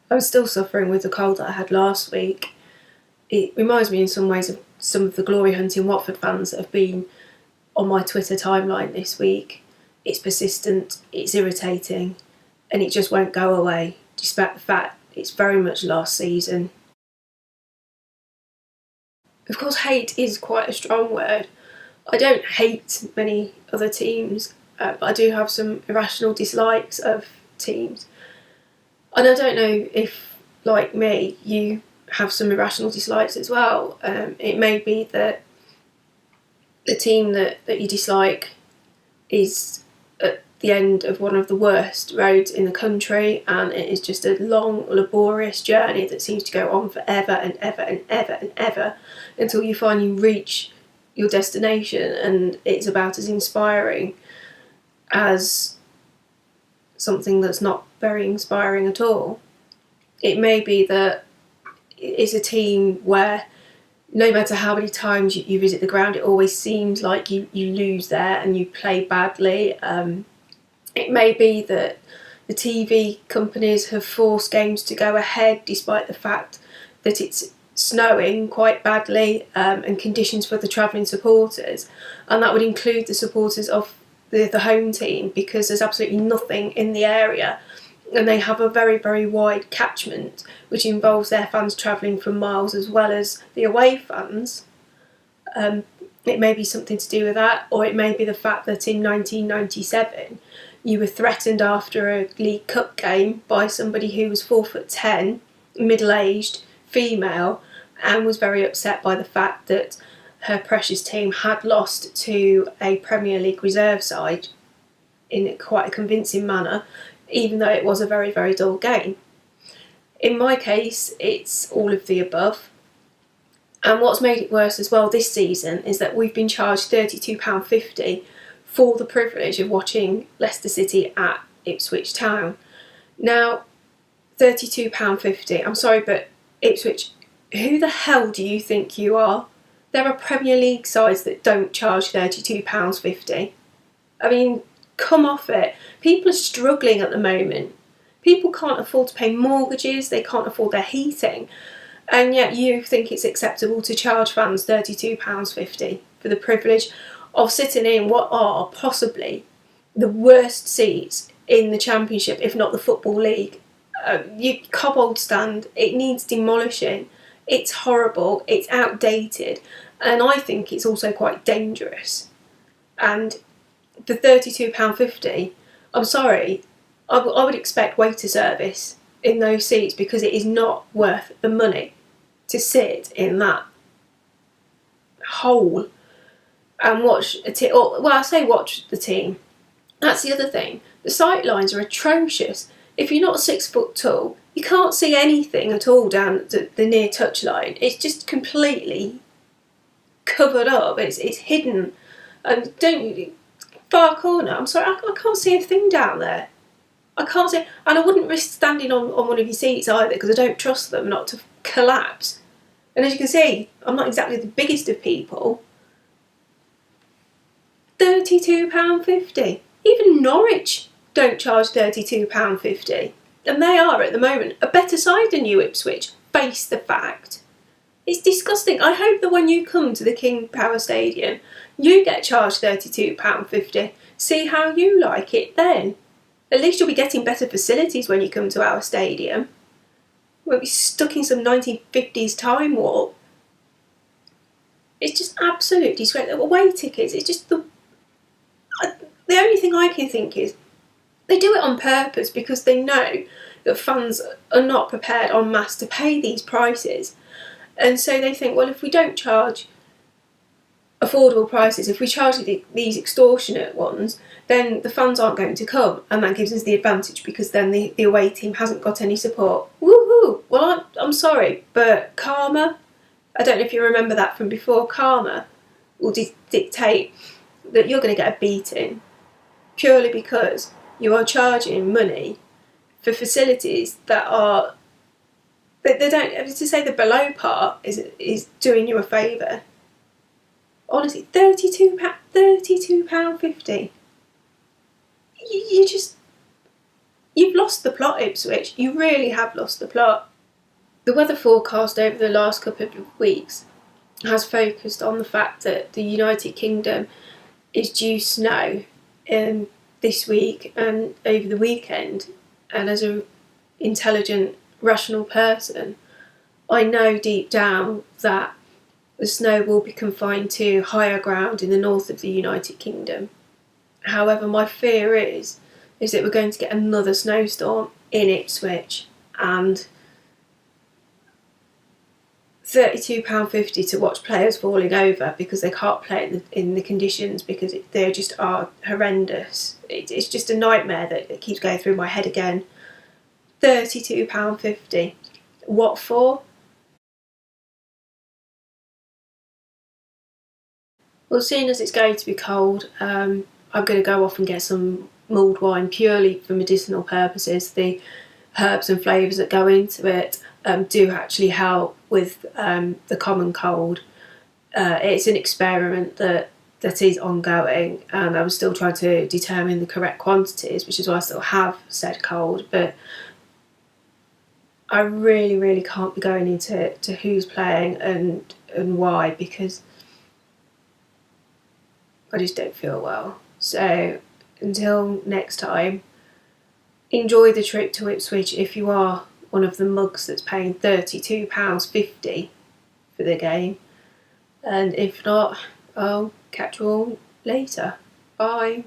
I'm still suffering with the cold that I had last week. It reminds me in some ways of some of the glory hunting Watford fans that have been on my Twitter timeline this week. It's persistent, it's irritating, and it just won't go away, despite the fact it's very much last season. Of course, hate is quite a strong word. I don't hate many other teams, but I do have some irrational dislikes of teams. And I don't know if, like me, you have some irrational dislikes as well. It may be that the team that you dislike is at the end of one of the worst roads in the country, and it is just a long, laborious journey that seems to go on forever and ever and ever and ever until you finally reach your destination, and it's about as inspiring as something that's not very inspiring at all. It may be that it's a team where no matter how many times you visit the ground, it always seems like you lose there and you play badly. It may be that the TV companies have forced games to go ahead despite the fact that it's snowing quite badly, and conditions for the travelling supporters, and that would include the supporters of the home team, because there's absolutely nothing in the area, and they have a very, very wide catchment, which involves their fans travelling for miles as well as the away fans. It may be something to do with that, or it may be the fact that in 1997 you were threatened after a League Cup game by somebody who was 4'10", middle-aged, female, and was very upset by the fact that her precious team had lost to a Premier League reserve side in quite a convincing manner, even though it was a very, very dull game. In my case, it's all of the above. And what's made it worse as well this season is that we've been charged £32.50 for the privilege of watching Leicester City at Ipswich Town. Now, £32.50, I'm sorry, but Ipswich, who the hell do you think you are? There are Premier League sides that don't charge £32.50. I mean, come off it. People are struggling at the moment. People can't afford to pay mortgages, they can't afford their heating, and yet you think it's acceptable to charge fans £32.50 for the privilege of sitting in what are possibly the worst seats in the Championship, if not the Football League. Your cobbled stand, it needs demolishing. It's horrible, it's outdated, and I think it's also quite dangerous. And for £32.50, I'm sorry, I would expect waiter service in those seats, because it is not worth the money to sit in that hole and watch a team. Well, I say watch the team. That's the other thing. The sight lines are atrocious. If you're not 6 foot tall, you can't see anything at all down the near touch line. It's just completely covered up. It's hidden. And far corner, I'm sorry, I can't see a thing down there. I can't see, and I wouldn't risk standing on one of your seats either, because I don't trust them not to collapse. And as you can see, I'm not exactly the biggest of people. £32.50. Even Norwich don't charge £32.50. And they are, at the moment, a better side than you, Ipswich. Face the fact. It's disgusting. I hope that when you come to the King Power Stadium, you get charged £32.50. See how you like it then. At least you'll be getting better facilities when you come to our stadium. You won't be stuck in some 1950s time warp. It's just absolutely disgraceful. Away tickets, it's just the only thing I can think is they do it on purpose, because they know that fans are not prepared en masse to pay these prices. And so they think, well, if we don't charge affordable prices, if we charge these extortionate ones, then the fans aren't going to come, and that gives us the advantage, because then the away team hasn't got any support. Woohoo! Well, I'm sorry, but karma, I don't know if you remember that from before, karma will dictate that you're going to get a beating purely because you are charging money for facilities that are, they don't, to say the below part is doing you a favour. Honestly, £32.50. you've lost the plot, Ipswich. You really have lost the plot. The weather forecast over the last couple of weeks has focused on the fact that the United Kingdom is due snow this week and over the weekend. And as an intelligent, rational person, I know deep down that the snow will be confined to higher ground in the north of the United Kingdom. However, my fear is that we're going to get another snowstorm in Ipswich, and £32.50 to watch players falling over because they can't play in the conditions because they just are horrendous. It's just a nightmare that keeps going through my head again. £32.50. What for? Well, seeing as it's going to be cold, I'm going to go off and get some mulled wine purely for medicinal purposes. The herbs and flavours that go into it do actually help with the common cold. It's an experiment that is ongoing, and I'm still trying to determine the correct quantities, which is why I still have said cold. But I really, really can't be going into who's playing and why, because I just don't feel well. So until next time, enjoy the trip to Ipswich if you are one of the mugs that's paying £32.50 for the game. And if not, I'll catch you all later. Bye.